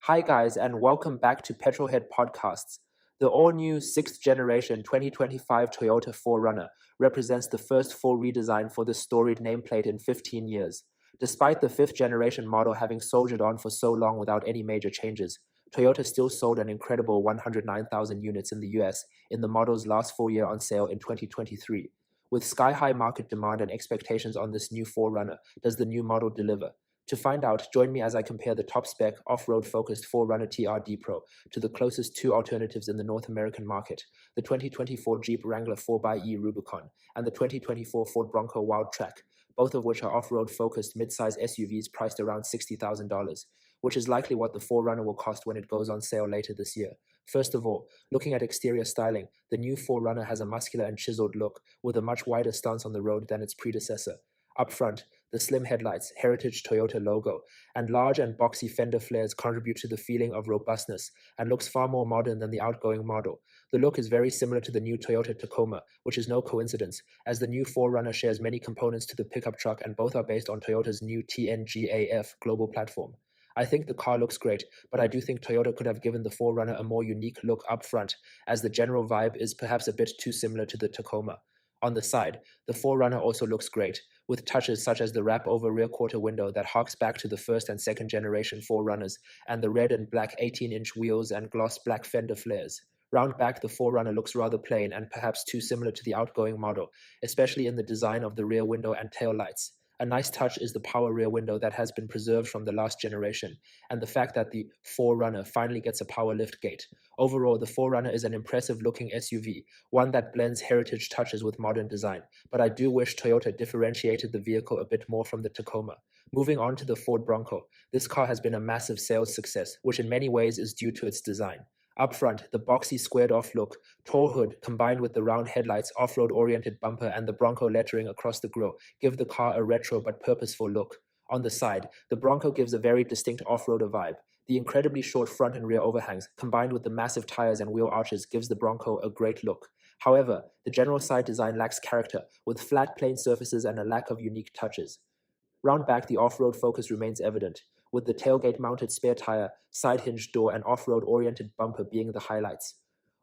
Hi guys, and welcome back to Petrolhead Podcasts. The all-new 6th generation 2025 Toyota 4Runner represents the first full redesign for the storied nameplate in 15 years. Despite the 5th generation model having soldiered on for so long without any major changes, Toyota still sold an incredible 109,000 units in the US in the model's last full year on sale in 2023. With sky-high market demand and expectations on this new 4Runner, does the new model deliver? To find out, join me as I compare the top-spec, off-road focused 4Runner TRD Pro to the closest two alternatives in the North American market, the 2024 Jeep Wrangler 4xe Rubicon and the 2024 Ford Bronco Wildtrak, both of which are off-road focused mid-size SUVs priced around $60,000, which is likely what the 4Runner will cost when it goes on sale later this year. First of all, looking at exterior styling, the new 4Runner has a muscular and chiseled look with a much wider stance on the road than its predecessor. Up front, the slim headlights, heritage Toyota logo, and large and boxy fender flares contribute to the feeling of robustness and looks far more modern than the outgoing model. The look is very similar to the new Toyota Tacoma, which is no coincidence, as the new 4Runner shares many components to the pickup truck and both are based on Toyota's new TNGA-F global platform. I think the car looks great, but I do think Toyota could have given the 4Runner a more unique look up front, as the general vibe is perhaps a bit too similar to the Tacoma. On the side, the 4Runner also looks great, with touches such as the wrap-over rear quarter window that harks back to the first and second generation 4Runners, and the red and black 18-inch wheels and gloss black fender flares. Round back, the 4Runner looks rather plain and perhaps too similar to the outgoing model, especially in the design of the rear window and tail lights. A nice touch is the power rear window that has been preserved from the last generation, and the fact that the 4Runner finally gets a power lift gate. Overall, the 4Runner is an impressive-looking SUV, one that blends heritage touches with modern design, but I do wish Toyota differentiated the vehicle a bit more from the Tacoma. Moving on to the Ford Bronco, this car has been a massive sales success, which in many ways is due to its design. Up front, the boxy squared-off look, tall hood combined with the round headlights, off-road-oriented bumper, and the Bronco lettering across the grille give the car a retro but purposeful look. On the side, the Bronco gives a very distinct off-roader vibe. The incredibly short front and rear overhangs, combined with the massive tires and wheel arches, gives the Bronco a great look. However, the general side design lacks character, with flat, plain surfaces and a lack of unique touches. Round back, the off-road focus remains evident, with the tailgate-mounted spare tire, side-hinged door, and off-road-oriented bumper being the highlights.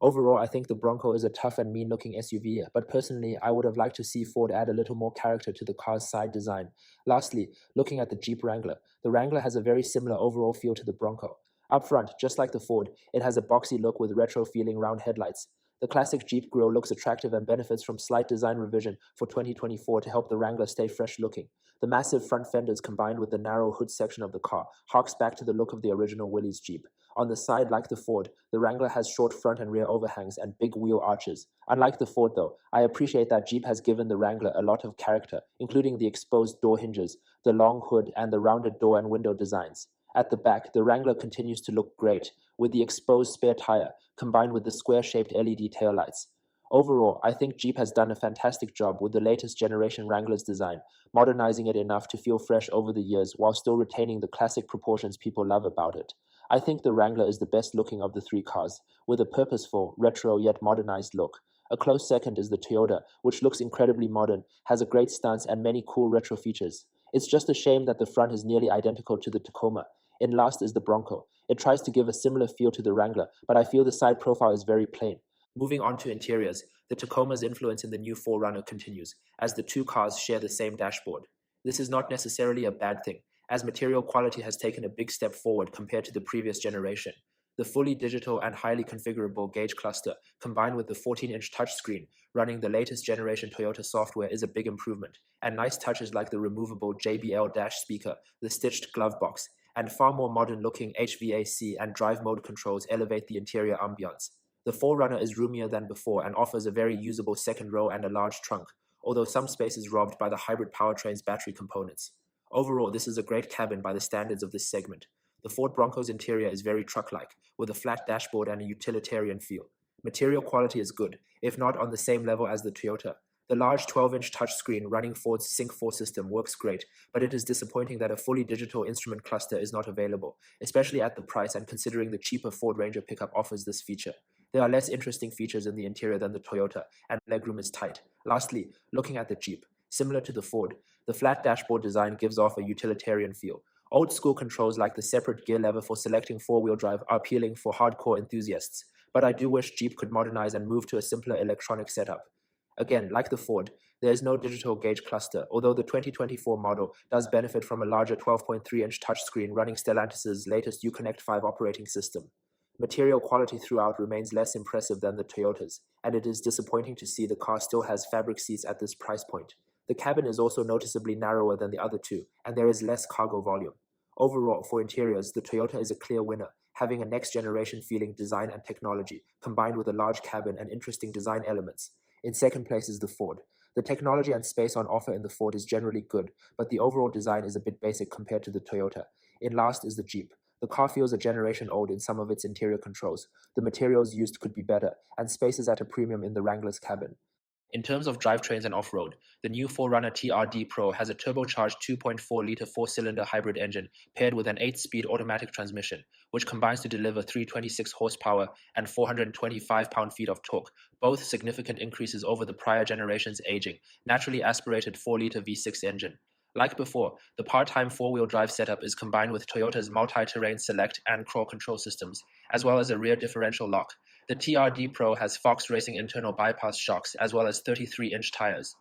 Overall, I think the Bronco is a tough and mean-looking SUV, but personally, I would have liked to see Ford add a little more character to the car's side design. Lastly, looking at the Jeep Wrangler, the Wrangler has a very similar overall feel to the Bronco. Up front, just like the Ford, it has a boxy look with retro-feeling round headlights. The classic Jeep grille looks attractive and benefits from slight design revision for 2024 to help the Wrangler stay fresh-looking. The massive front fenders combined with the narrow hood section of the car harks back to the look of the original Willys Jeep. On the side, like the Ford, the Wrangler has short front and rear overhangs and big wheel arches. Unlike the Ford though, I appreciate that Jeep has given the Wrangler a lot of character, including the exposed door hinges, the long hood, and the rounded door and window designs. At the back, the Wrangler continues to look great, with the exposed spare tire, combined with the square-shaped LED taillights. Overall, I think Jeep has done a fantastic job with the latest generation Wrangler's design, modernizing it enough to feel fresh over the years while still retaining the classic proportions people love about it. I think the Wrangler is the best looking of the three cars, with a purposeful, retro yet modernized look. A close second is the Toyota, which looks incredibly modern, has a great stance and many cool retro features. It's just a shame that the front is nearly identical to the Tacoma. And last is the Bronco. It tries to give a similar feel to the Wrangler, but I feel the side profile is very plain. Moving on to interiors, the Tacoma's influence in the new 4Runner continues, as the two cars share the same dashboard. This is not necessarily a bad thing, as material quality has taken a big step forward compared to the previous generation. The fully digital and highly configurable gauge cluster, combined with the 14-inch touchscreen running the latest generation Toyota software, is a big improvement, and nice touches like the removable JBL dash speaker, the stitched glove box, and far more modern-looking HVAC and drive mode controls elevate the interior ambiance. The 4Runner is roomier than before and offers a very usable second row and a large trunk, although some space is robbed by the hybrid powertrain's battery components. Overall, this is a great cabin by the standards of this segment. The Ford Bronco's interior is very truck-like, with a flat dashboard and a utilitarian feel. Material quality is good, if not on the same level as the Toyota. The large 12-inch touchscreen running Ford's Sync 4 system works great, but it is disappointing that a fully digital instrument cluster is not available, especially at the price and considering the cheaper Ford Ranger pickup offers this feature. There are less interesting features in the interior than the Toyota, and legroom is tight. Lastly, looking at the Jeep. Similar to the Ford, the flat dashboard design gives off a utilitarian feel. Old school controls like the separate gear lever for selecting four-wheel drive are appealing for hardcore enthusiasts, but I do wish Jeep could modernize and move to a simpler electronic setup. Again, like the Ford, there is no digital gauge cluster, although the 2024 model does benefit from a larger 12.3-inch touchscreen running Stellantis' latest Uconnect 5 operating system. Material quality throughout remains less impressive than the Toyotas, and it is disappointing to see the car still has fabric seats at this price point. The cabin is also noticeably narrower than the other two, and there is less cargo volume. Overall, for interiors, the Toyota is a clear winner, having a next-generation feeling design and technology, combined with a large cabin and interesting design elements. In second place is the Ford. The technology and space on offer in the Ford is generally good, but the overall design is a bit basic compared to the Toyota. In last is the Jeep. The car feels a generation old in some of its interior controls. The materials used could be better, and space is at a premium in the Wrangler's cabin. In terms of drivetrains and off-road, the new 4Runner TRD Pro has a turbocharged 2.4-liter four-cylinder hybrid engine paired with an 8-speed automatic transmission, which combines to deliver 326 horsepower and 425 pound-feet of torque, both significant increases over the prior generation's aging, naturally aspirated 4-liter V6 engine. Like before, the part-time four-wheel drive setup is combined with Toyota's multi-terrain select and crawl control systems, as well as a rear differential lock. The TRD Pro has Fox Racing internal bypass shocks as well as 33-inch tires.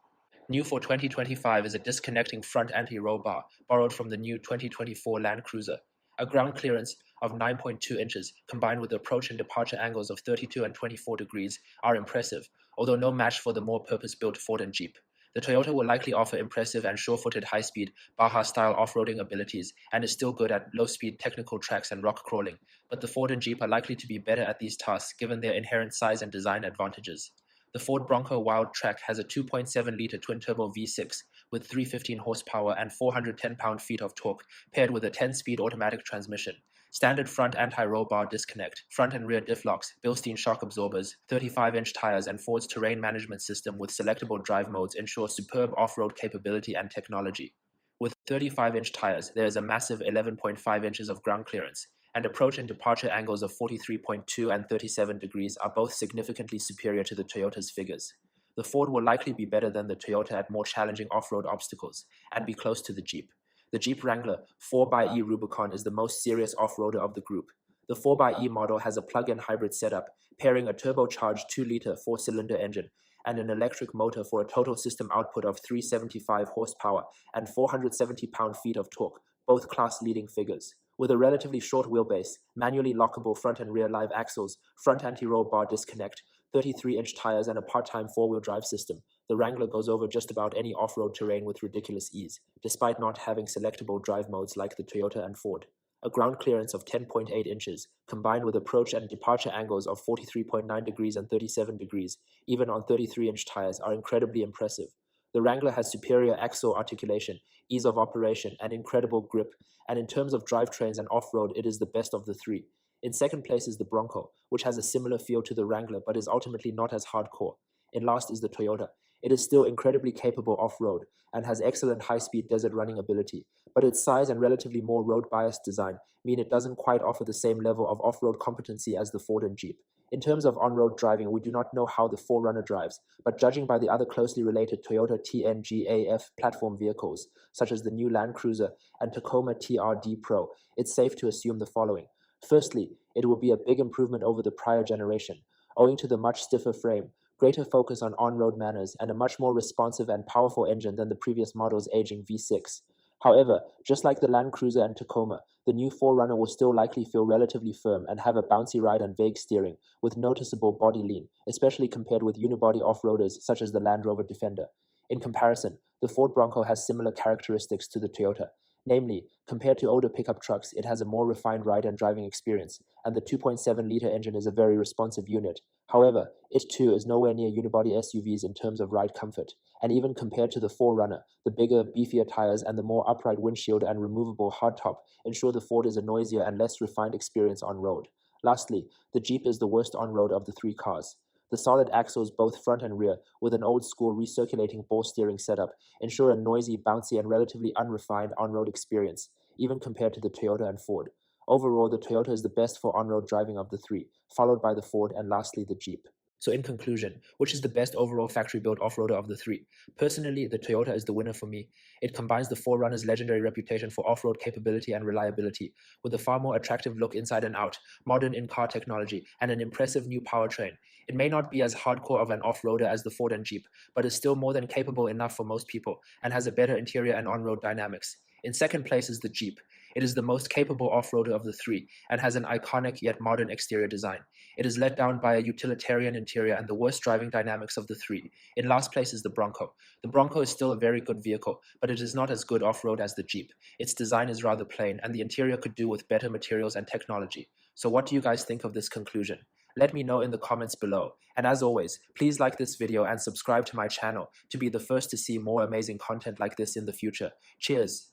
New for 2025 is a disconnecting front anti-roll bar, borrowed from the new 2024 Land Cruiser. A ground clearance of 9.2 inches, combined with approach and departure angles of 32 and 24 degrees, are impressive, although no match for the more purpose-built Ford and Jeep. The Toyota will likely offer impressive and sure-footed high-speed, Baja-style off-roading abilities and is still good at low-speed technical tracks and rock crawling, but the Ford and Jeep are likely to be better at these tasks given their inherent size and design advantages. The Ford Bronco Wildtrak has a 2.7-liter twin-turbo V6 with 315 horsepower and 410 pound-feet of torque, paired with a 10-speed automatic transmission. Standard front anti-roll bar disconnect, front and rear diff locks, Bilstein shock absorbers, 35-inch tires, and Ford's terrain management system with selectable drive modes ensure superb off-road capability and technology. With 35-inch tires, there is a massive 11.5 inches of ground clearance, and approach and departure angles of 43.2 and 37 degrees are both significantly superior to the Toyota's figures. The Ford will likely be better than the Toyota at more challenging off-road obstacles, and be close to the Jeep. The Jeep Wrangler 4xe Rubicon is the most serious off-roader of the group. The 4xe model has a plug-in hybrid setup, pairing a turbocharged 2-liter four-cylinder engine and an electric motor for a total system output of 375 horsepower and 470 pound-feet of torque, both class-leading figures. With a relatively short wheelbase, manually lockable front and rear live axles, front anti-roll bar disconnect, 33-inch tires, and a part-time four-wheel drive system, the Wrangler goes over just about any off-road terrain with ridiculous ease, despite not having selectable drive modes like the Toyota and Ford. A ground clearance of 10.8 inches, combined with approach and departure angles of 43.9 degrees and 37 degrees, even on 33-inch tires, are incredibly impressive. The Wrangler has superior axle articulation, ease of operation, and incredible grip, and in terms of drivetrains and off-road, it is the best of the three. In second place is the Bronco, which has a similar feel to the Wrangler but is ultimately not as hardcore. In last is the Toyota. It is still incredibly capable off-road and has excellent high-speed desert running ability, but its size and relatively more road-biased design mean it doesn't quite offer the same level of off-road competency as the Ford and Jeep. In terms of on-road driving, we do not know how the 4Runner drives, but judging by the other closely related Toyota TNGA-F platform vehicles, such as the new Land Cruiser and Tacoma TRD Pro, it's safe to assume the following. Firstly, it will be a big improvement over the prior generation, owing to the much stiffer frame, greater focus on on-road manners, and a much more responsive and powerful engine than the previous model's aging V6. However, just like the Land Cruiser and Tacoma, the new 4Runner will still likely feel relatively firm and have a bouncy ride and vague steering, with noticeable body lean, especially compared with unibody off-roaders such as the Land Rover Defender. In comparison, the Ford Bronco has similar characteristics to the Toyota. Namely, compared to older pickup trucks, it has a more refined ride and driving experience, and the 2.7-liter engine is a very responsive unit. However, it too is nowhere near unibody SUVs in terms of ride comfort, and even compared to the 4Runner, the bigger, beefier tires and the more upright windshield and removable hardtop ensure the Ford is a noisier and less refined experience on road. Lastly, the Jeep is the worst on-road of the three cars. The solid axles, both front and rear, with an old-school recirculating ball steering setup, ensure a noisy, bouncy, and relatively unrefined on-road experience, even compared to the Toyota and Ford. Overall, the Toyota is the best for on-road driving of the three, followed by the Ford and lastly the Jeep. So in conclusion, which is the best overall factory-built off-roader of the three? Personally, the Toyota is the winner for me. It combines the 4Runner's legendary reputation for off-road capability and reliability, with a far more attractive look inside and out, modern in-car technology, and an impressive new powertrain. It may not be as hardcore of an off-roader as the Ford and Jeep, but is still more than capable enough for most people, and has a better interior and on-road dynamics. In second place is the Jeep. It is the most capable off-roader of the three, and has an iconic yet modern exterior design. It is let down by a utilitarian interior and the worst driving dynamics of the three. In last place is the Bronco. The Bronco is still a very good vehicle, but it is not as good off-road as the Jeep. Its design is rather plain, and the interior could do with better materials and technology. So what do you guys think of this conclusion? Let me know in the comments below. And as always, please like this video and subscribe to my channel to be the first to see more amazing content like this in the future. Cheers!